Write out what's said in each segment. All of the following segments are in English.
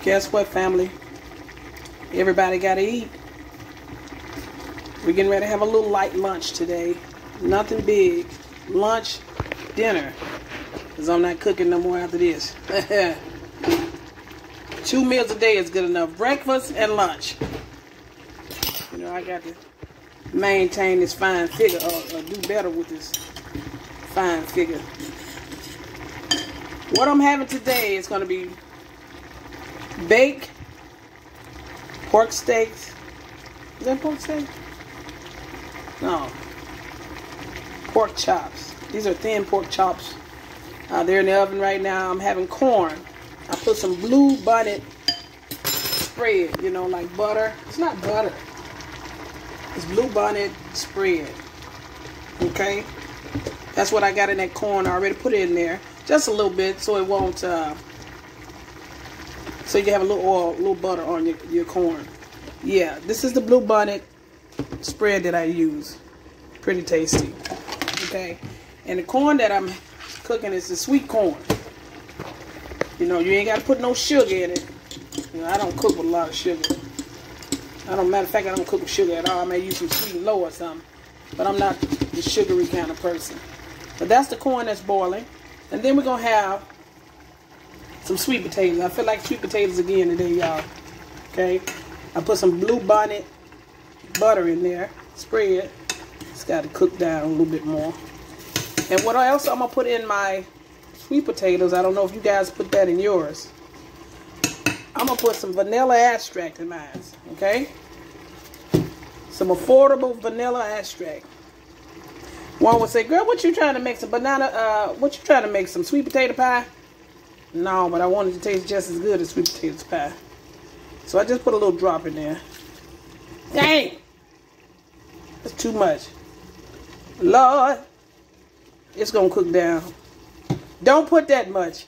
Guess what, family? Everybody gotta eat. We're getting ready to have a little light lunch today. Nothing big. Lunch, dinner. Because I'm not cooking no more after this. 2 meals a day is good enough. Breakfast and lunch. You know, I got to maintain this fine figure or do better with this fine figure. What I'm having today is going to be baked pork steaks. Is that pork steak? No. Pork chops. These are thin pork chops. They're in the oven right now. I'm having corn. I put some blue bonnet spread, you know, like butter. It's not butter. It's blue bonnet spread. Okay? That's what I got in that corn. I already put it in there. Just a little bit so it won't, so you can have a little oil, a little butter on your corn. Yeah, this is the blue bonnet spread that I use. Pretty tasty. Okay? And the corn that I'm cooking is the sweet corn. You know, you ain't got to put no sugar in it. You know, I don't cook with a lot of sugar. Matter of fact, I don't cook with sugar at all. I may use some sweet and low or something. But I'm not the sugary kind of person. But that's the corn that's boiling. And then we're going to have some sweet potatoes. I feel like sweet potatoes again today, y'all. Okay? I put some blue bonnet butter in there. Spread. It's got to cook down a little bit more. And what else I'm going to put in my sweet potatoes, I don't know if you guys put that in yours. I'm going to put some vanilla extract in mine. Okay? Some affordable vanilla extract. One would say, girl, what you trying to make? Some banana, what you trying to make? Some sweet potato pie? No, but I wanted to taste just as good as sweet potato pie. So I just put a little drop in there. Dang! That's too much. Lord, it's going to cook down. Don't put that much.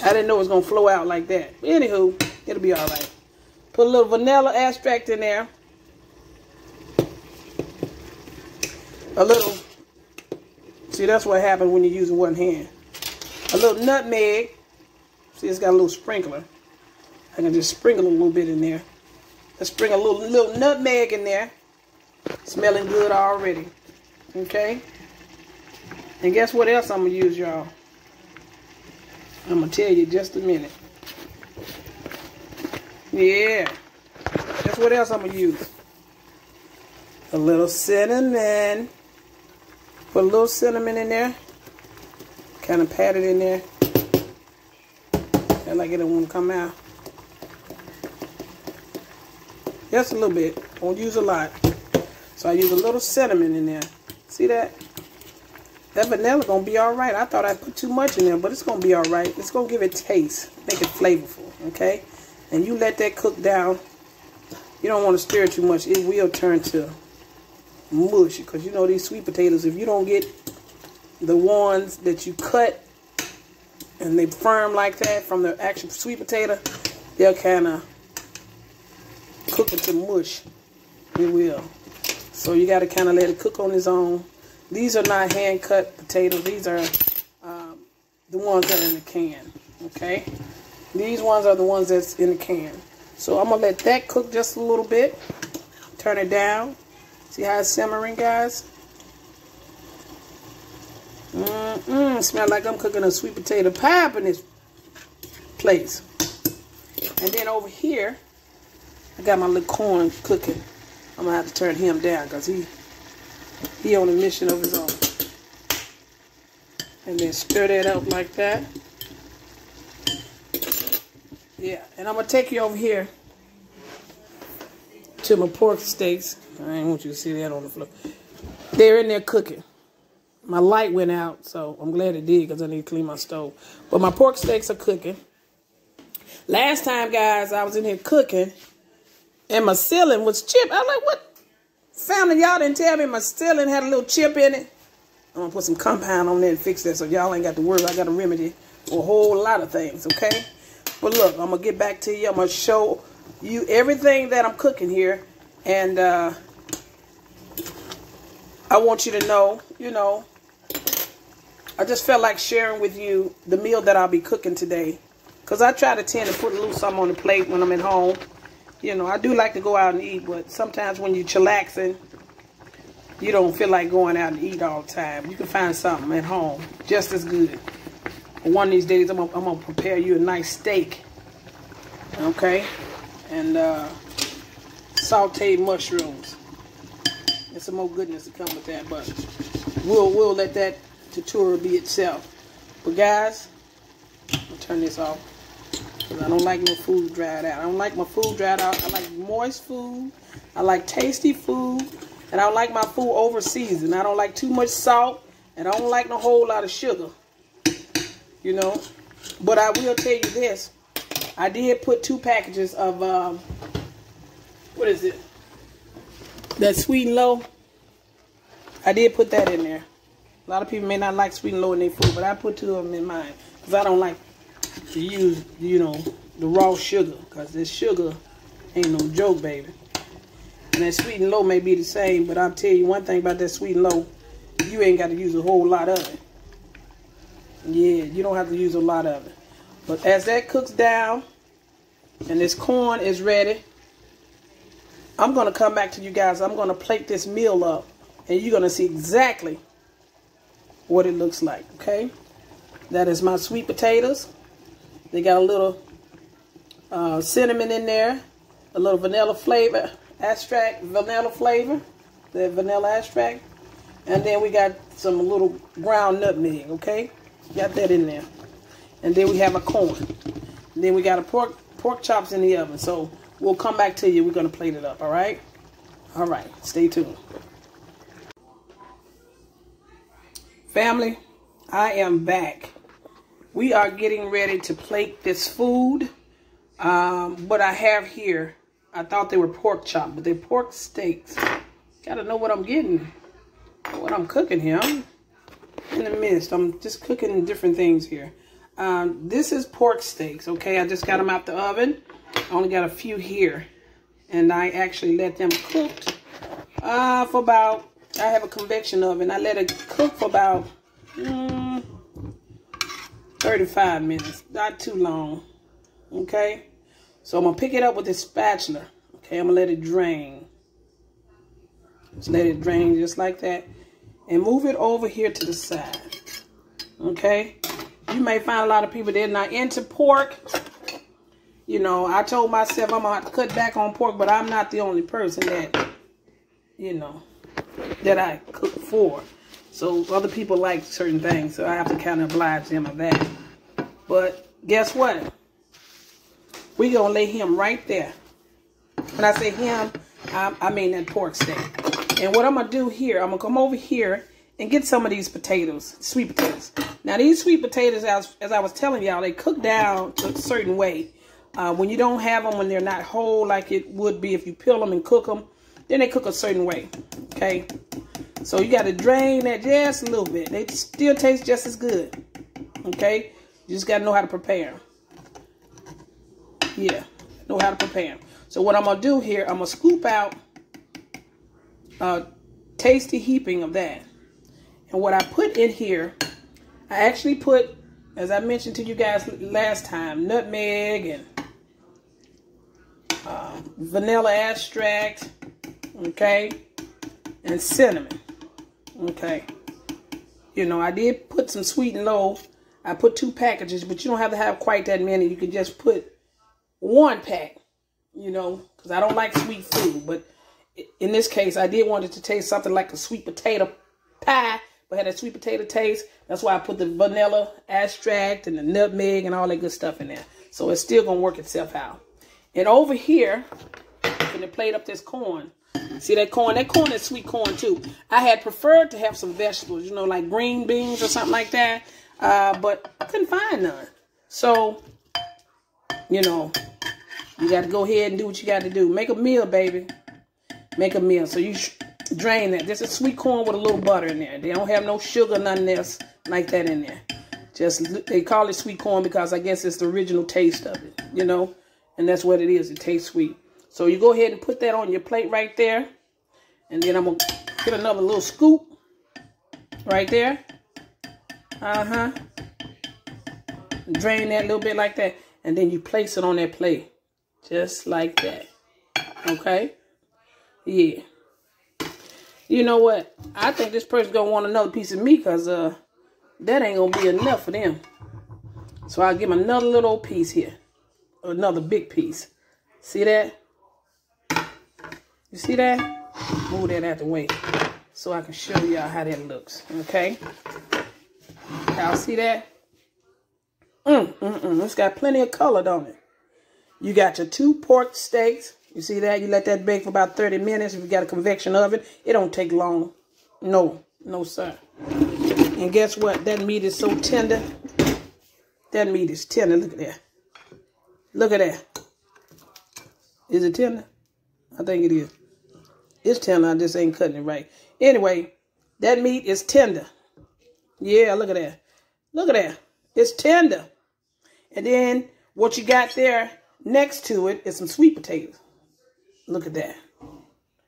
I didn't know it was going to flow out like that. But anywho, it'll be all right. Put a little vanilla extract in there. A little, see, that's what happens when you're using one hand. A little nutmeg. See, it's got a little sprinkler. I can just sprinkle a little bit in there. Let's sprinkle a little nutmeg in there. Smelling good already. Okay? And guess what else I'm going to use, y'all? I'm going to tell you just a minute. Yeah. Guess what else I'm going to use? A little cinnamon. Put a little cinnamon in there. Kind of pat it in there. I like it don't want to come out. Just a little bit. Won't use a lot. So I use a little cinnamon in there. See that? That vanilla gonna be alright. I thought I put too much in there, but it's gonna be alright. It's gonna give it taste. Make it flavorful. Okay? And you let that cook down. You don't want to stir it too much. It will turn to mush, because you know these sweet potatoes, if you don't get the ones that you cut and they firm like that from the actual sweet potato, they'll kind of cook into mush. It will. So you got to kind of let it cook on its own. These are not hand cut potatoes. These are the ones that are in the can. Okay, these ones are the ones that's in the can. So I'm gonna let that cook just a little bit. Turn it down. See how it's simmering, guys? Smell like I'm cooking a sweet potato pie up in this place. And then over here, I got my little corn cooking. I'm gonna have to turn him down because he on a mission of his own. And then stir that up like that. Yeah, and I'm gonna take you over here to my pork steaks. I didn't want you to see that on the floor. They're in there cooking. My light went out, so I'm glad it did because I need to clean my stove. But my pork steaks are cooking. Last time, guys, I was in here cooking, and my ceiling was chipped. I was like, what? Family, y'all didn't tell me my ceiling had a little chip in it. I'm going to put some compound on there and fix that so y'all ain't got to worry. I got a remedy for a whole lot of things, okay? But look, I'm going to get back to you. I'm going to show you everything that I'm cooking here. And I want you to know, you know, I just felt like sharing with you the meal that I'll be cooking today. Because I try to tend to put a little something on the plate when I'm at home. You know, I do like to go out and eat, but sometimes when you're chillaxing, you don't feel like going out and eat all the time. You can find something at home just as good. One of these days, I'm gonna prepare you a nice steak, okay, and sauteed mushrooms. And some more goodness to come with that, but we'll let that tutorial be itself. But guys, I'll turn this off because I don't like no food dried out. I don't like my food dried out. I like moist food. I like tasty food. And I don't like my food over seasoned. I don't like too much salt. And I don't like a whole lot of sugar. You know. But I will tell you this. I did put 2 packages of, what is it? That sweet and low. I did put that in there. A lot of people may not like sweet and low in their food. But I put 2 of them in mine. Because I don't like to use, you know, the raw sugar. Because this sugar ain't no joke, baby. And that sweet and low may be the same, but I'll tell you one thing about that sweet and low, you ain't got to use a whole lot of it. Yeah, you don't have to use a lot of it. But as that cooks down and this corn is ready, I'm going to come back to you guys. I'm going to plate this meal up and you're going to see exactly what it looks like, okay? That is my sweet potatoes. They got a little cinnamon in there, a little vanilla flavor. Extract, vanilla flavor, the vanilla extract, and then we got some little ground nutmeg, okay? Got that in there. And then we have a corn. And then we got a pork chops in the oven. So we'll come back to you. We're going to plate it up, all right? All right, stay tuned. Family, I am back. We are getting ready to plate this food. What I have here, I thought they were pork chop, but they're pork steaks. Gotta know what I'm getting, what I'm cooking here. I'm in the midst. I'm just cooking different things here. This is pork steaks, okay? I just got them out the oven. I only got a few here. And I actually let them cook for about, I have a convection oven. I let it cook for about 35 minutes. Not too long, okay? So I'm going to pick it up with this spatula. Okay, I'm going to let it drain. Just let it drain just like that. And move it over here to the side. Okay? You may find a lot of people, they're not into pork. You know, I told myself I'm going to have to cut back on pork, but I'm not the only person that, you know, that I cook for. So other people like certain things, so I have to kind of oblige them of that. But guess what? We're going to lay him right there. When I say him, I mean that pork steak. And what I'm going to do here, I'm going to come over here and get some of these potatoes, sweet potatoes. Now, these sweet potatoes, as I was telling y'all, they cook down a certain way. When you don't have them, when they're not whole like it would be if you peel them and cook them, then they cook a certain way, okay? So you got to drain that just a little bit. They still taste just as good, okay? You just got to know how to prepare them. Yeah, know how to prepare them. So what I'm going to do here, I'm going to scoop out a tasty heaping of that. And what I put in here, I actually put, as I mentioned to you guys last time, nutmeg and vanilla extract, okay, and cinnamon, okay. You know, I did put some sweet and low. I put 2 packages, but you don't have to have quite that many. You can just put 1 pack, you know, because I don't like sweet food. But in this case, I did want it to taste something like a sweet potato pie, but had a sweet potato taste. That's why I put the vanilla extract and the nutmeg and all that good stuff in there. So it's still going to work itself out. And over here, I'm going to plate up this corn. See that corn? That corn is sweet corn too. I had preferred to have some vegetables, you know, like green beans or something like that. But I couldn't find none. So, you know, you got to go ahead and do what you got to do. Make a meal, baby. Make a meal. So you drain that. This is sweet corn with a little butter in there. They don't have no sugar, nothing else like that in there. Just, they call it sweet corn because I guess it's the original taste of it, you know. And that's what it is. It tastes sweet. So you go ahead and put that on your plate right there. And then I'm going to get another little scoop right there. Drain that a little bit like that. And then you place it on that plate. Just like that. Okay? Yeah. You know what? I think this person's going to want another piece of meat because that ain't going to be enough for them. So I'll give them another little piece here. Another big piece. See that? You see that? Move that out the way so I can show y'all how that looks. Okay? Y'all see that? It's got plenty of color, don't it? You got your 2 pork steaks. You see that? You let that bake for about 30 minutes. If you got a convection oven, it don't take long. No, sir. And guess what? That meat is so tender. That meat is tender. Look at that. Look at that. Is it tender? I think it is. It's tender. I just ain't cutting it right. Anyway, that meat is tender. Yeah, look at that. Look at that. It's tender. And then what you got there next to it is some sweet potatoes. Look at that.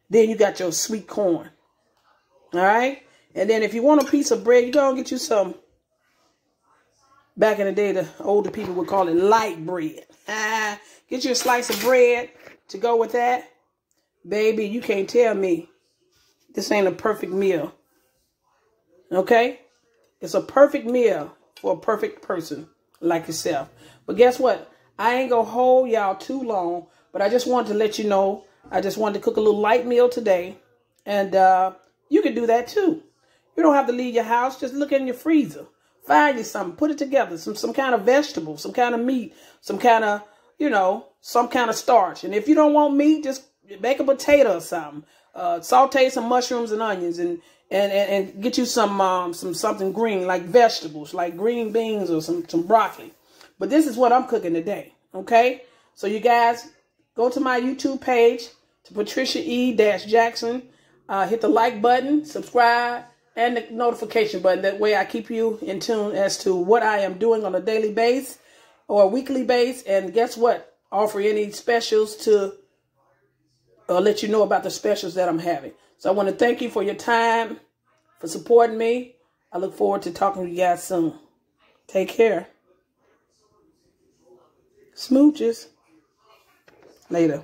Then you got your sweet corn. All right? And then if you want a piece of bread, you go and get you some. Back in the day, the older people would call it light bread. Get you a slice of bread to go with that. Baby, you can't tell me this ain't a perfect meal. Okay? It's a perfect meal for a perfect person like yourself. But guess what? I ain't going to hold y'all too long, but I just wanted to let you know, I just wanted to cook a little light meal today. And you can do that too. You don't have to leave your house. Just look in your freezer. Find you something. Put it together. Some kind of vegetable, some kind of meat, some kind of, some kind of starch. And if you don't want meat, just bake a potato or something. Saute some mushrooms and onions and get you something green like vegetables, like green beans or some broccoli. But this is what I'm cooking today. Okay? So you guys go to my YouTube page, to PatriciaE-Jackson. Hit the like button, subscribe, and the notification button. That way I keep you in tune as to what I am doing on a daily basis or a weekly basis. And guess what? Offer any specials to let you know about the specials that I'm having. So I want to thank you for your time, for supporting me. I look forward to talking to you guys soon. Take care. Smooches. Later.